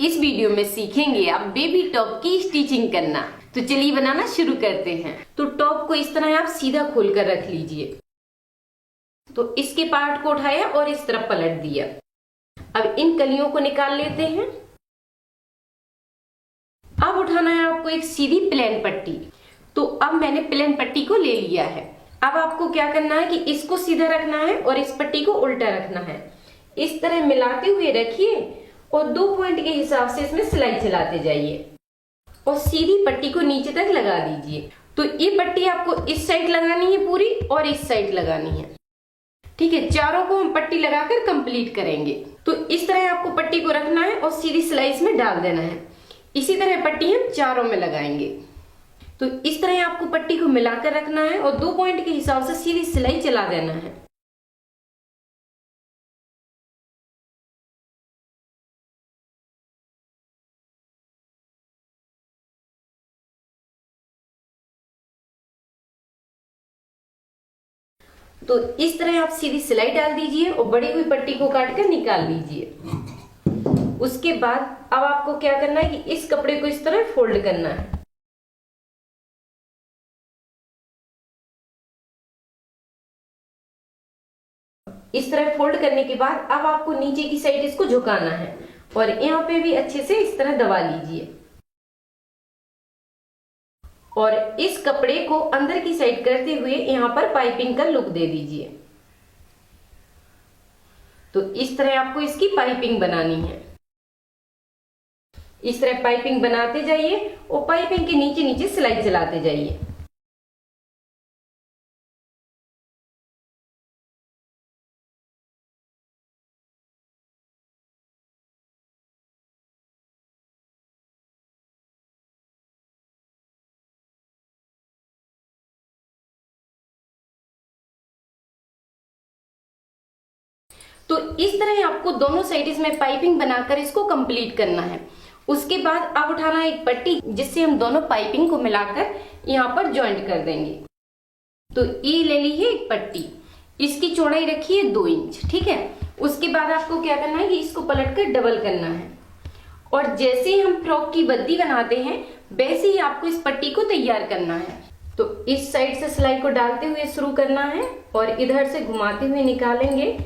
इस वीडियो में सीखेंगे आप बेबी टॉप की स्टिचिंग करना। तो चलिए बनाना शुरू करते हैं। तो टॉप को इस तरह आप सीधा खोल कर रख लीजिए। तो इसके पार्ट को उठाया और इस तरफ पलट दिया। अब इन कलियों को निकाल लेते हैं। अब उठाना है आपको एक सीधी प्लेन पट्टी। तो अब मैंने प्लेन पट्टी को ले लिया है। अब आपको क्या करना है कि इसको सीधा रखना है और इस पट्टी को उल्टा रखना है। इस तरह मिलाते हुए रखिए और 2 पॉइंट के हिसाब से इसमें सिलाई चलाते जाइए और सीधी पट्टी को नीचे तक लगा दीजिए। तो ये पट्टी आपको इस साइड लगानी है पूरी और इस साइड लगानी है। ठीक है, चारों को हम पट्टी लगाकर कंप्लीट करेंगे। तो इस तरह आपको पट्टी को रखना है और सीधी सिलाई इसमें डाल देना है। इसी तरह पट्टी हम चारों में लगाएंगे। तो इस तरह आपको पट्टी को मिलाकर रखना है और 2 पॉइंट के हिसाब से सीधी सिलाई चला देना है। तो इस तरह आप सीधी सिलाई डाल दीजिए और बड़ी हुई पट्टी को काट कर निकाल लीजिए। उसके बाद अब आपको क्या करना है कि इस कपड़े को इस तरह फोल्ड करना है। इस तरह फोल्ड करने के बाद अब आपको नीचे की साइड इसको झुकाना है और यहाँ पे भी अच्छे से इस तरह दबा लीजिए और इस कपड़े को अंदर की साइड करते हुए यहाँ पर पाइपिंग का लुक दे दीजिए। तो इस तरह आपको इसकी पाइपिंग बनानी है। इस तरह पाइपिंग बनाते जाइए और पाइपिंग के नीचे नीचे सिलाई चलाते जाइए। तो इस तरह आपको दोनों साइड इसमें पाइपिंग बनाकर इसको कंप्लीट करना है। उसके बाद अब उठाना है एक पट्टी जिससे हम दोनों पाइपिंग को मिलाकर यहाँ पर ज्वाइंट कर देंगे। तो ये ले ली है एक पट्टी, इसकी चौड़ाई रखी है 2 इंच। ठीक है, उसके बाद आपको क्या करना है कि इसको पलट कर डबल करना है और जैसे ही हम फ्रॉक की बद्दी बनाते हैं वैसे ही आपको इस पट्टी को तैयार करना है। तो इस साइड से सिलाई को डालते हुए शुरू करना है और इधर से घुमाते हुए निकालेंगे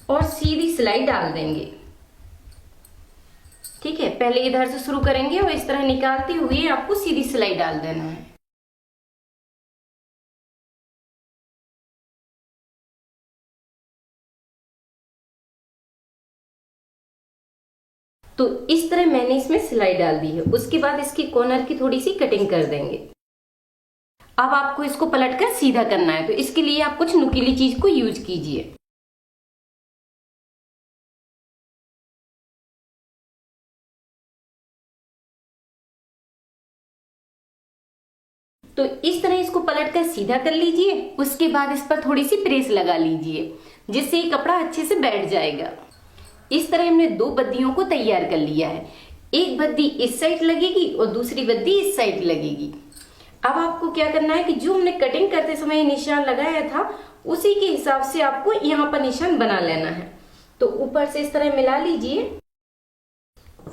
और सीधी सिलाई डाल देंगे। ठीक है, पहले इधर से शुरू करेंगे और इस तरह निकालते हुए आपको सीधी सिलाई डाल देना है। तो इस तरह मैंने इसमें सिलाई डाल दी है। उसके बाद इसकी कॉर्नर की थोड़ी सी कटिंग कर देंगे। अब आपको इसको पलटकर सीधा करना है। तो इसके लिए आप कुछ नुकीली चीज को यूज कीजिए। तो इस तरह इसको पलटकर सीधा कर लीजिए। उसके बाद इस पर थोड़ी सी प्रेस लगा लीजिए जिससे ये कपड़ा अच्छे से बैठ जाएगा। इस तरह हमने 2 बद्दियों को तैयार कर लिया है। एक बद्दी इस साइड लगेगी और दूसरी बद्दी इस साइड लगेगी। अब आपको क्या करना है कि जो हमने कटिंग करते समय निशान लगाया था उसी के हिसाब से आपको यहाँ पर निशान बना लेना है। तो ऊपर से इस तरह मिला लीजिए।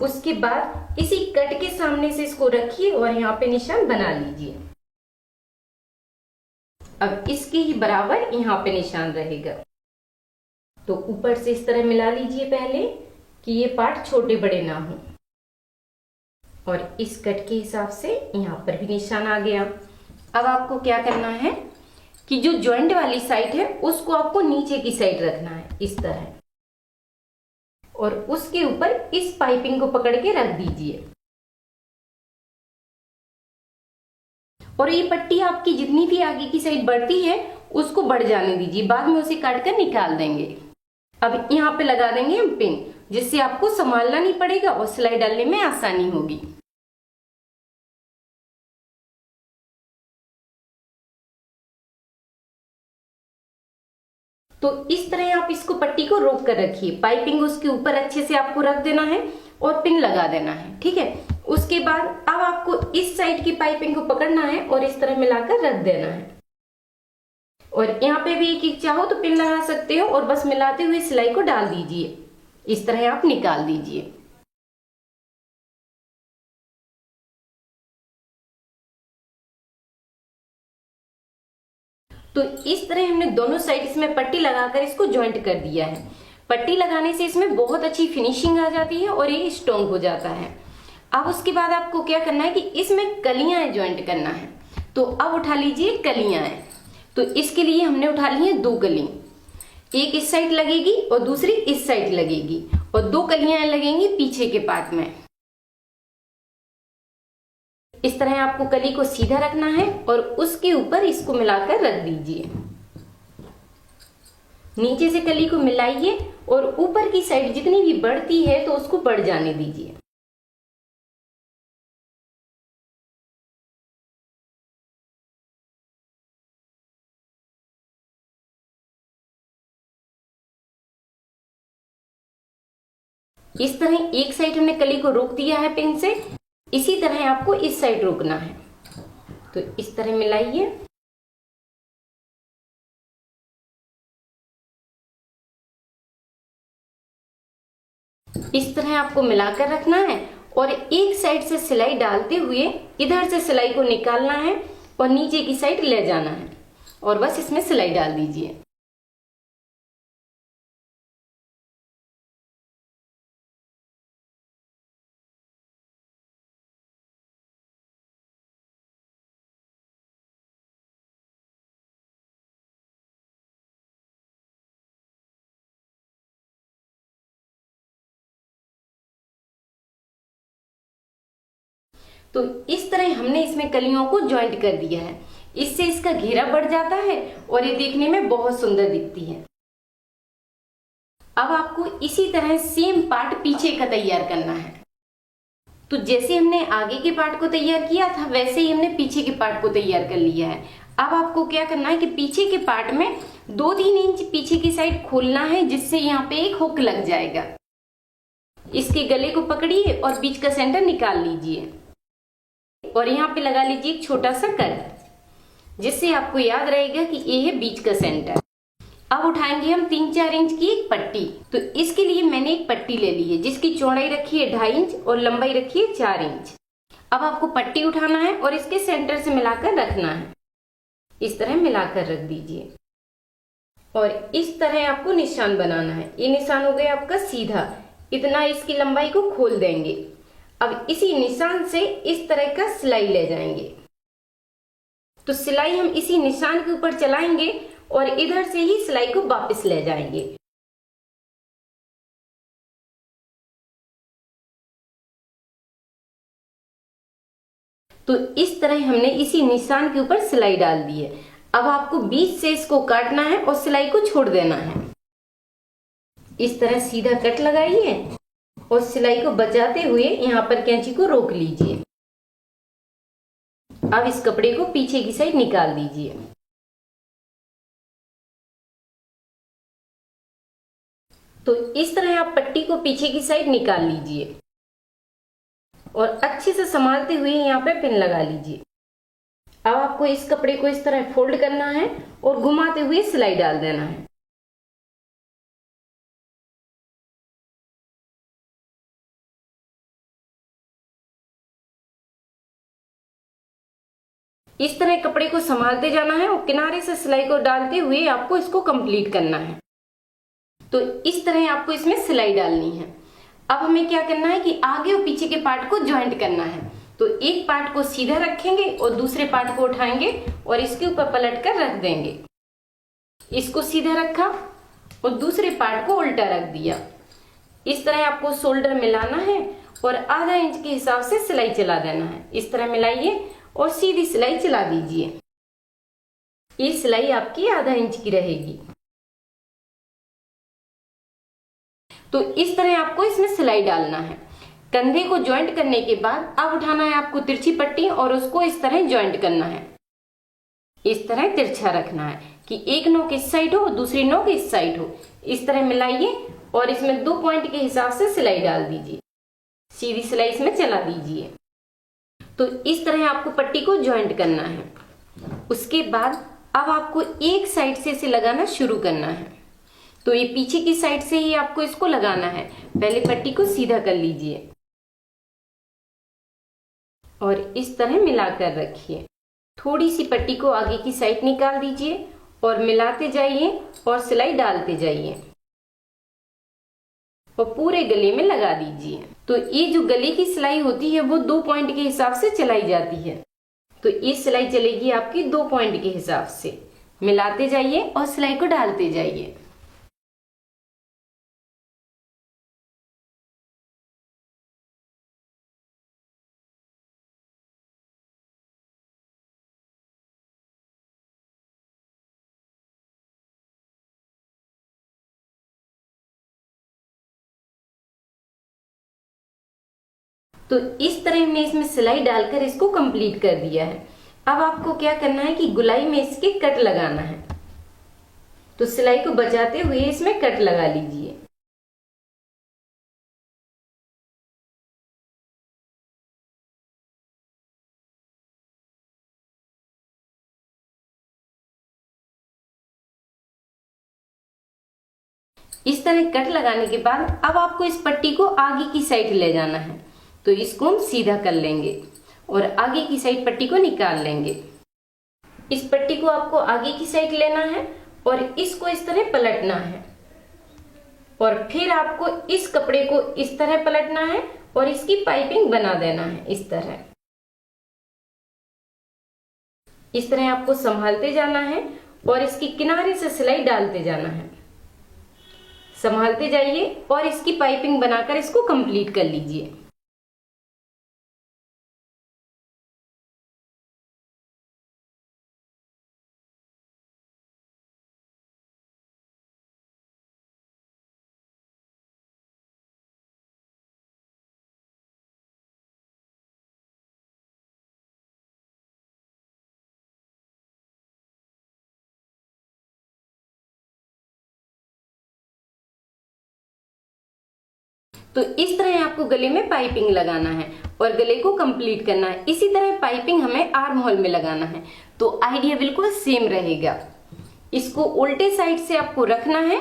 उसके बाद इसी कट के सामने से इसको रखिए और यहाँ पे निशान बना लीजिए। अब इसके ही बराबर यहाँ पे निशान रहेगा। तो ऊपर से इस तरह मिला लीजिए पहले कि ये पार्ट छोटे बड़े ना हो और इस कट के हिसाब से यहाँ पर भी निशान आ गया। अब आपको क्या करना है कि जो जॉइंट वाली साइड है उसको आपको नीचे की साइड रखना है इस तरह और उसके ऊपर इस पाइपिंग को पकड़ के रख दीजिए और ये पट्टी आपकी जितनी भी आगे की साइड बढ़ती है उसको बढ़ जाने दीजिए। बाद में उसे काट कर निकाल देंगे। अब यहाँ पे लगा देंगे हम पिन जिससे आपको संभालना नहीं पड़ेगा और सिलाई डालने में आसानी होगी। तो इस तरह आप इसको पट्टी को रोक कर रखिए। पाइपिंग उसके ऊपर अच्छे से आपको रख देना है और पिन लगा देना है। ठीक है, उसके बाद अब आपको इस साइड की पाइपिंग को पकड़ना है और इस तरह मिलाकर रख देना है और यहाँ पे भी एक चाहो तो पिन लगा सकते हो और बस मिलाते हुए सिलाई को डाल दीजिए। इस तरह आप निकाल दीजिए। तो इस तरह हमने दोनों साइड इसमें पट्टी लगाकर इसको ज्वाइंट कर दिया है। पट्टी लगाने से इसमें बहुत अच्छी फिनिशिंग आ जाती है और ये स्ट्रॉन्ग हो जाता है। अब उसके बाद आपको क्या करना है कि इसमें कलियां ज्वाइंट करना है। तो अब उठा लीजिए कलियां। तो इसके लिए हमने उठा ली है 2 कली, एक इस साइड लगेगी और दूसरी इस साइड लगेगी, और 2 कलियां लगेंगी पीछे के पार्ट में। इस तरह आपको कली को सीधा रखना है और उसके ऊपर इसको मिलाकर रख दीजिए। नीचे से कली को मिलाइए और ऊपर की साइड जितनी भी बढ़ती है तो उसको बढ़ जाने दीजिए। इस तरह एक साइड हमने कली को रोक दिया है पिन से, इसी तरह आपको इस साइड रोकना है। तो इस तरह मिलाइए। इस तरह आपको मिलाकर रखना है और एक साइड से सिलाई डालते हुए इधर से सिलाई को निकालना है और नीचे की साइड ले जाना है और बस इसमें सिलाई डाल दीजिए। तो इस तरह हमने इसमें कलियों को ज्वाइंट कर दिया है। इससे इसका घेरा बढ़ जाता है और ये देखने में बहुत सुंदर दिखती है। अब आपको इसी तरह सेम पार्ट पीछे का तैयार करना है। तो जैसे हमने आगे के पार्ट को तैयार किया था वैसे ही हमने पीछे के पार्ट को तैयार कर लिया है। अब आपको क्या करना है कि पीछे के पार्ट में 2-3 इंच पीछे की साइड खोलना है, जिससे यहाँ पे एक हुक लग जाएगा। इसके गले को पकड़िए और बीच का सेंटर निकाल लीजिए और यहाँ पे लगा लीजिए एक छोटा सा कट, जिससे आपको याद रहेगा कि ये है बीच का सेंटर। अब उठाएंगे हम 3-4 इंच की एक पट्टी। तो इसके लिए मैंने एक पट्टी ले ली है जिसकी चौड़ाई रखी है 2.5 इंच और लंबाई रखी है 4 इंच। अब आपको पट्टी उठाना है और इसके सेंटर से मिलाकर रखना है। इस तरह मिलाकर रख दीजिए और इस तरह आपको निशान बनाना है। ये निशान हो गया आपका सीधा, इतना इसकी लंबाई को खोल देंगे। अब इसी निशान से इस तरह का सिलाई ले जाएंगे। तो सिलाई हम इसी निशान के ऊपर चलाएंगे और इधर से ही सिलाई को वापस ले जाएंगे। तो इस तरह हमने इसी निशान के ऊपर सिलाई डाल दी है। अब आपको बीच से इसको काटना है और सिलाई को छोड़ देना है। इस तरह सीधा कट लगाइए और सिलाई को बचाते हुए यहाँ पर कैंची को रोक लीजिए। अब इस कपड़े को पीछे की साइड निकाल दीजिए। तो इस तरह आप पट्टी को पीछे की साइड निकाल लीजिए और अच्छे से संभालते हुए यहाँ पे पिन लगा लीजिए। अब आपको इस कपड़े को इस तरह फोल्ड करना है और घुमाते हुए सिलाई डाल देना है। इस तरह कपड़े को संभालते जाना है और किनारे से सिलाई को डालते हुए आपको इसको कंप्लीट करना है। तो इस तरह आपको इसमें सिलाई डालनी है। अब हमें क्या करना है कि आगे और पीछे के पार्ट को ज्वाइंट करना है। तो एक पार्ट को सीधा रखेंगे और दूसरे पार्ट को उठाएंगे और इसके ऊपर पलट कर रख देंगे। इसको सीधा रखा और दूसरे पार्ट को उल्टा रख दिया। इस तरह आपको शोल्डर मिलाना है और आधा इंच के हिसाब से सिलाई चला देना है। इस तरह मिलाइए और सीधी सिलाई चला दीजिए। ये सिलाई आपकी आधा इंच की रहेगी। तो इस तरह आपको इसमें सिलाई डालना है। कंधे को ज्वाइंट करने के बाद अब उठाना है आपको तिरछी पट्टी और उसको इस तरह ज्वाइंट करना है। इस तरह तिरछा रखना है कि एक नोक इस साइड हो और दूसरी नोक इस साइड हो। इस तरह मिलाइए और इसमें 2 पॉइंट के हिसाब से सिलाई डाल दीजिए। सीधी सिलाई इसमें चला दीजिए। तो इस तरह आपको पट्टी को ज्वाइंट करना है। उसके बाद अब आपको एक साइड से इसे लगाना शुरू करना है। तो ये पीछे की साइड से ही आपको इसको लगाना है। पहले पट्टी को सीधा कर लीजिए और इस तरह मिलाकर रखिए। थोड़ी सी पट्टी को आगे की साइड निकाल दीजिए और मिलाते जाइए और सिलाई डालते जाइए और पूरे गले में लगा दीजिए। तो ये जो गले की सिलाई होती है वो 2 पॉइंट के हिसाब से चलाई जाती है। तो ये सिलाई चलेगी आपकी 2 पॉइंट के हिसाब से। मिलाते जाइए और सिलाई को डालते जाइए। तो इस तरह हमने इसमें सिलाई डालकर इसको कंप्लीट कर दिया है। अब आपको क्या करना है कि गुलाई में इसके कट लगाना है। तो सिलाई को बचाते हुए इसमें कट लगा लीजिए। इस तरह कट लगाने के बाद अब आपको इस पट्टी को आगे की साइड ले जाना है। तो इसको हम सीधा कर लेंगे और आगे की साइड पट्टी को निकाल लेंगे। इस पट्टी को आपको आगे की साइड लेना है और इसको इस तरह पलटना है और फिर आपको इस कपड़े को इस तरह पलटना है और इसकी पाइपिंग बना देना है। इस तरह आपको संभालते जाना है और इसकी किनारे से सिलाई डालते जाना है। संभालते जाइए और इसकी पाइपिंग बनाकर इसको कंप्लीट कर लीजिए। तो इस तरह आपको गले में पाइपिंग लगाना है और गले को कंप्लीट करना है। इसी तरह पाइपिंग हमें आर्म होल में लगाना है। तो आइडिया बिल्कुल सेम रहेगा। इसको उल्टे साइड से आपको रखना है।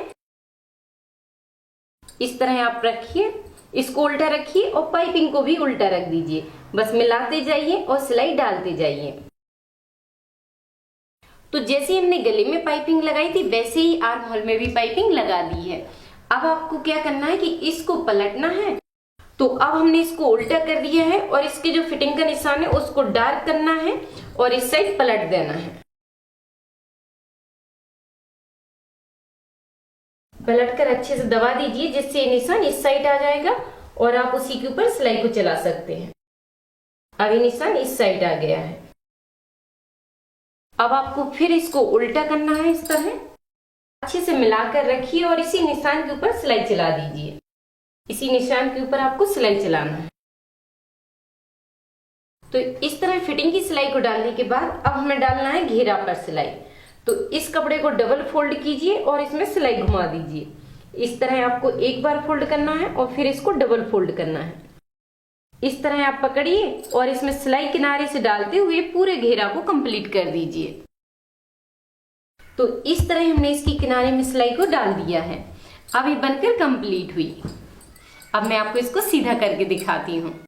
इस तरह आप रखिए, इसको उल्टा रखिए और पाइपिंग को भी उल्टा रख दीजिए। बस मिलाते जाइए और सिलाई डालते जाइए। तो जैसे हमने गले में पाइपिंग लगाई थी वैसे ही आर्म होल में भी पाइपिंग लगा दी है। अब आपको क्या करना है कि इसको पलटना है। तो अब हमने इसको उल्टा कर दिया है और इसके जो फिटिंग का निशान है उसको डार्क करना है और इस साइड पलट देना है। पलटकर अच्छे से दबा दीजिए जिससे ये निशान इस साइड आ जाएगा और आप उसी के ऊपर सिलाई को चला सकते हैं। अब ये निशान इस साइड आ गया है। अब आपको फिर इसको उल्टा करना है। इस तरह अच्छे से मिलाकर रखिए और इसी निशान के ऊपर सिलाई चला दीजिए। इसी निशान के ऊपर आपको सिलाई चलाना है। तो इस तरह फिटिंग की सिलाई को डालने के बाद अब हमें डालना है घेरा पर सिलाई। तो इस कपड़े को डबल फोल्ड कीजिए और इसमें सिलाई घुमा दीजिए। इस तरह आपको एक बार फोल्ड करना है और फिर इसको डबल फोल्ड करना है। इस तरह आप पकड़िए और इसमें सिलाई किनारे से डालते हुए पूरे घेरा को कंप्लीट कर दीजिए। तो इस तरह हमने इसकी किनारे में सिलाई को डाल दिया है। अब ये बनकर कंप्लीट हुई। अब मैं आपको इसको सीधा करके दिखाती हूँ।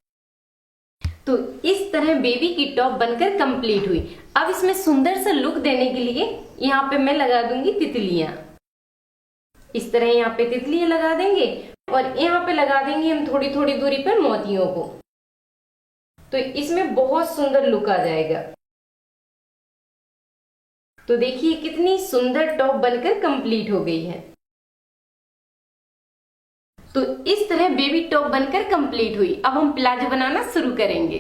तो इस तरह बेबी की टॉप बनकर कंप्लीट हुई। अब इसमें सुंदर सा लुक देने के लिए यहाँ पे मैं लगा दूंगी तितलियां। इस तरह यहाँ पे तितलियां लगा देंगे और यहाँ पे लगा देंगे हम थोड़ी थोड़ी दूरी पर मोतियों को। तो इसमें बहुत सुंदर लुक आ जाएगा। तो देखिए कितनी सुंदर टॉप बनकर कंप्लीट हो गई है। तो इस तरह बेबी टॉप बनकर कंप्लीट हुई। अब हम प्लाजो बनाना शुरू करेंगे।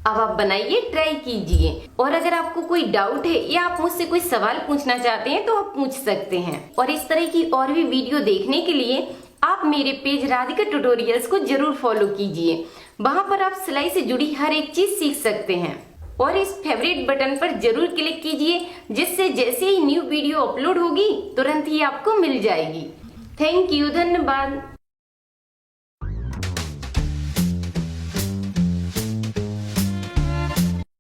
अब आप बनाइए, ट्राई कीजिए और अगर आपको कोई डाउट है या आप मुझसे कोई सवाल पूछना चाहते हैं तो आप पूछ सकते हैं। और इस तरह की और भी वीडियो देखने के लिए आप मेरे पेज राधिका ट्यूटोरियल्स को जरूर फॉलो कीजिए। वहां पर आप सिलाई से जुड़ी हर एक चीज सीख सकते हैं। और इस फेवरेट बटन पर जरूर क्लिक कीजिए जिससे जैसे ही न्यू वीडियो अपलोड होगी तुरंत ही आपको मिल जाएगी। थैंक यू, धन्यवाद।